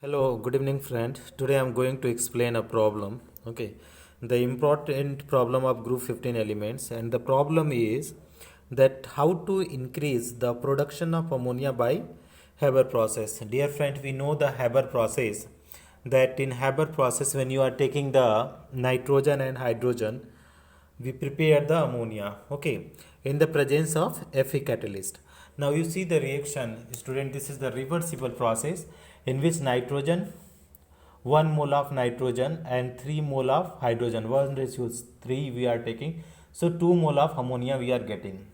Hello, good evening, friend. Today I'm going to explain a problem. Okay, the important problem of group 15 elements, and the problem is that how to increase the production of ammonia by Haber process. Dear friend, we know the Haber process. That in Haber process, when you are taking the nitrogen and hydrogen, we prepare the ammonia, okay, in the presence of Fe catalyst. Now you see the reaction, student. This is the reversible process in which nitrogen, 1 mole of nitrogen and 3 mole of hydrogen, 1 ratio 3 we are taking, so 2 mole of ammonia we are getting.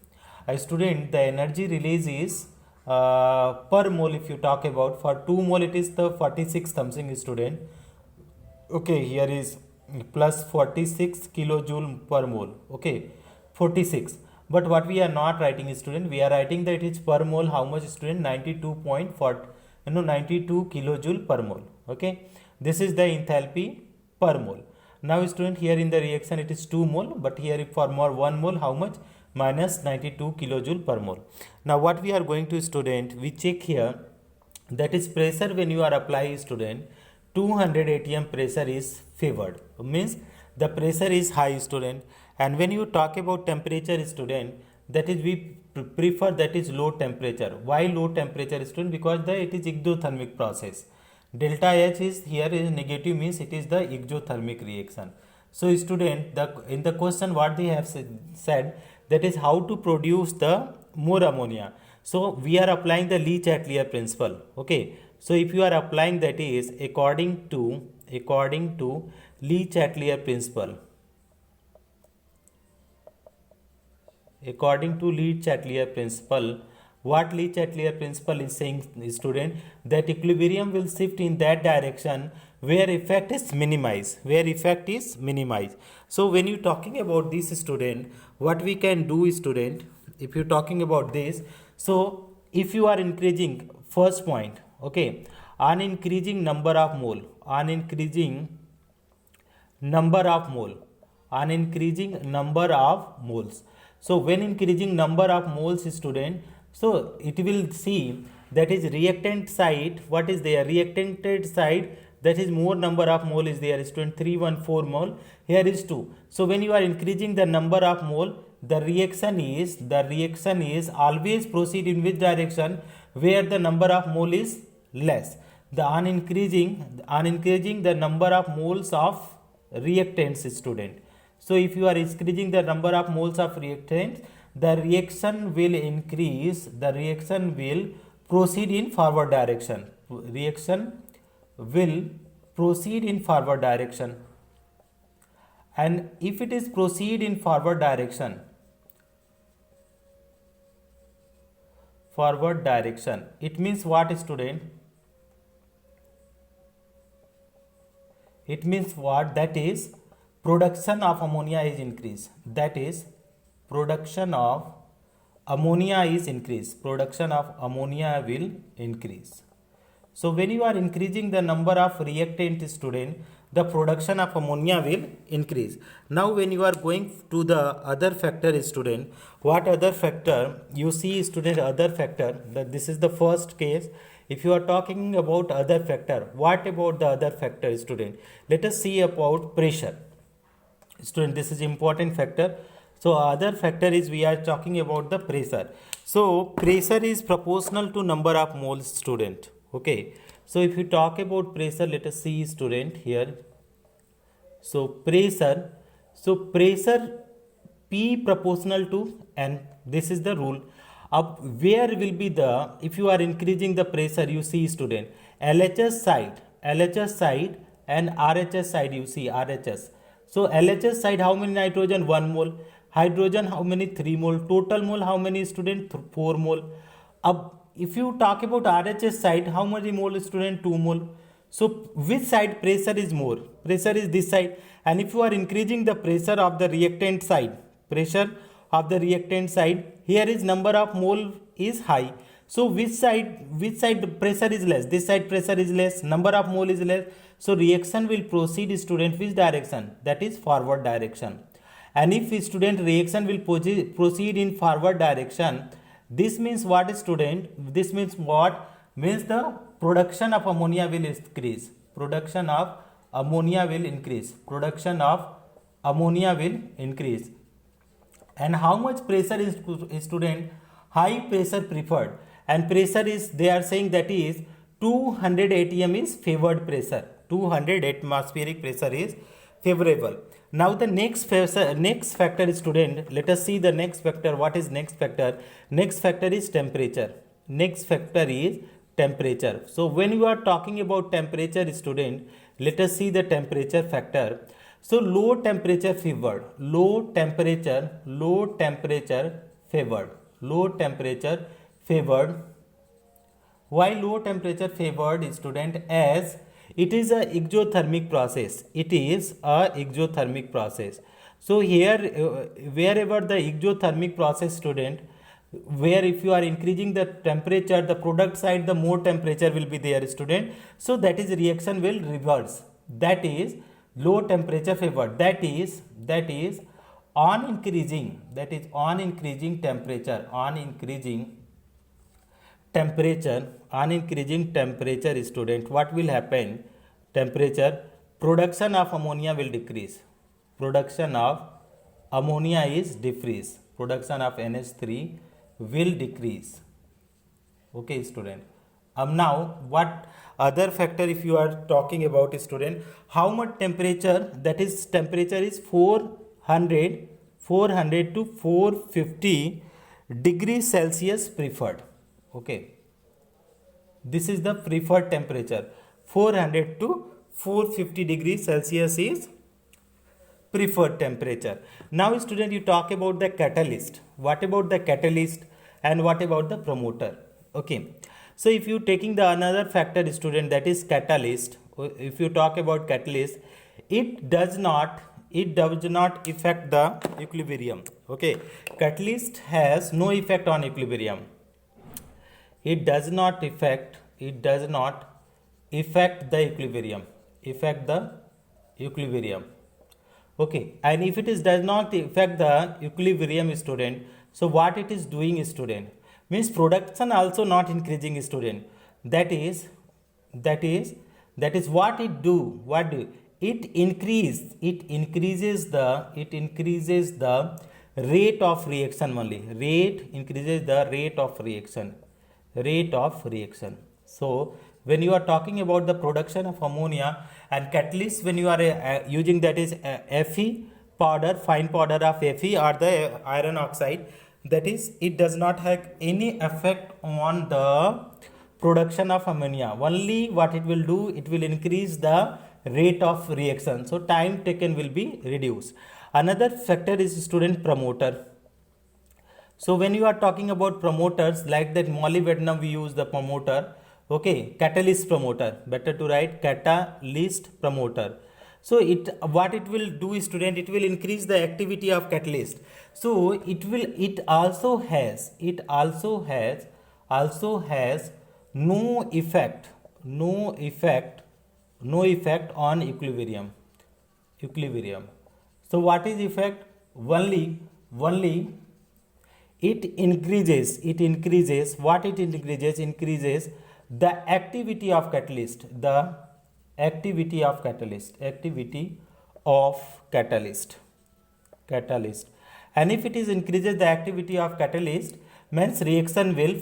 A student, the energy release is per mole. If you talk about for 2 mole, it is the 46 something, student. Okay, here is plus 46 kilojoule per mole. Okay, 46. But what we are not writing, student, we are writing that it is per mole. How much, student? 92.4, 92 kilojoule per mole. Okay, this is the enthalpy per mole. Now, student, here in the reaction it is 2 mole, but here for more 1 mole, how much? Minus 92 kilojoule per mole. Now, what we are going to, student, we check here, that is pressure. When you are applying, student, 200 atm pressure is favored, means the pressure is high, student. And when you talk about temperature, student, that is we prefer that is low temperature. Why low temperature, student? Because it is exothermic process. Delta H is here is negative, means it is the exothermic reaction. So student, in the question what they have said, that is how to produce the more ammonia. So we are applying the Le-Chatelier principle. Okay, so if you are applying, that is according to Le-Chatelier principle, according to Le-Chatelier principle, what Le-Chatelier principle is saying, student, that equilibrium will shift in that direction where effect is minimized, so when you talking about this, student, what we can do, student, if you talking about this, so if you are increasing, first point, okay, on increasing number of mole, on increasing number of moles. So when increasing number of moles, student, so it will see that is reactant side. What is there? Reactant side, that is more number of mole is there, student, 314 mole. Here is 2. So when you are increasing the number of mole, the reaction is always proceed in which direction? Where the number of mole is less. The on increasing the number of moles of reactants, student. So if you are increasing the number of moles of reactants, the reaction will increase, the reaction will proceed in forward direction. And if it is proceed in forward direction, it means what, student? It means what? That is production of ammonia is increased. That is production of ammonia is increased. Production of ammonia will increase. So when you are increasing the number of reactant, student, the production of ammonia will increase. Now when you are going to the other factor, student, what other factor you see, student? Other factor, that this is the first case. If you are talking about other factor, what about the other factor, student? Let us see about pressure, student. This is important factor. So other factor is we are talking about the pressure. So pressure is proportional to number of moles, student. Okay, so if you talk about pressure, let us see, student, here. So pressure P proportional to N. This is the rule. Up where will be the, if you are increasing the pressure, you see, student, LHS side and RHS side, you see RHS. So LHS side, how many nitrogen? 1 mole. Hydrogen, how many? 3 mole. Total mole, how many, student? 4 mole. If you talk about RHS side, how many mole, student? 2 mole. So which side pressure is more? Pressure is this side. And if you are increasing the pressure of the reactant side, here is number of mole is high. So which side pressure is less? This side pressure is less, number of mole is less. So reaction will proceed, student, which direction? That is forward direction. And if, student, reaction will proceed in forward direction, this means what, student? This means what? Means the production of ammonia will increase. Production of ammonia will increase. Production of ammonia will increase. And how much pressure is student? High pressure preferred, and pressure is, they are saying that is 200 atm is favored pressure. 200 atmospheric pressure is favorable. Now the next factor is student, let us see the next factor. What is next factor? Next factor is temperature. Next factor is temperature. So when you are talking about temperature student, let us see the temperature factor. So low temperature favored, low temperature favored, low temperature favored. Why low temperature favored student? As it is a exothermic process. It is a exothermic process. So here wherever the exothermic process student, where if you are increasing the temperature, the product side the more temperature will be there student. So that is reaction will reverse. That is low temperature favored. That is on increasing temperature, on increasing temperature student, what will happen? Temperature, production of ammonia will decrease. Production of ammonia is decrease. Production of NH3 will decrease. Okay student. Now what other factor if you are talking about student, how much temperature? That is temperature is 400 to 450 degrees Celsius preferred. Okay, this is the preferred temperature. 400 to 450 degrees Celsius is preferred temperature. Now student, you talk about the catalyst. What about the catalyst and what about the promoter? Okay, so if you taking the another factor student, that is catalyst. If you talk about catalyst, it does not affect the equilibrium. Okay, catalyst has no effect on equilibrium. It does not affect the equilibrium. Okay, and if it does not affect the equilibrium student, so what it is doing student? Means production also not increasing student. That is what it do. It increases the rate of reaction only. Increases the rate of reaction. So when you are talking about the production of ammonia and catalyst, when you are using, that is Fe powder, fine powder of Fe or the iron oxide, that is it does not have any effect on the production of ammonia. Only what it will do, it will increase the rate of reaction. So time taken will be reduced. Another factor is student promoter. So when you are talking about promoters, like that molybdenum we use the promoter. Okay, catalyst promoter, better to write catalyst promoter. So what it will do student, it will increase the activity of catalyst. So it also has no effect on equilibrium. So what is effect? Only it increases what it increases the activity of catalyst, and if it is increases the activity of catalyst, means reaction will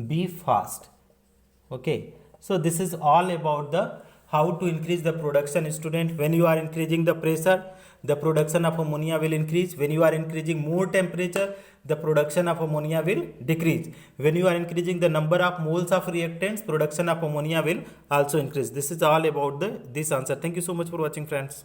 be fast. Okay, so this is all about the how to increase the production student. When you are increasing the pressure, the production of ammonia will increase. When you are increasing more temperature, the production of ammonia will decrease. When you are increasing the number of moles of reactants, production of ammonia will also increase. This is all about this answer. Thank you so much for watching, friends.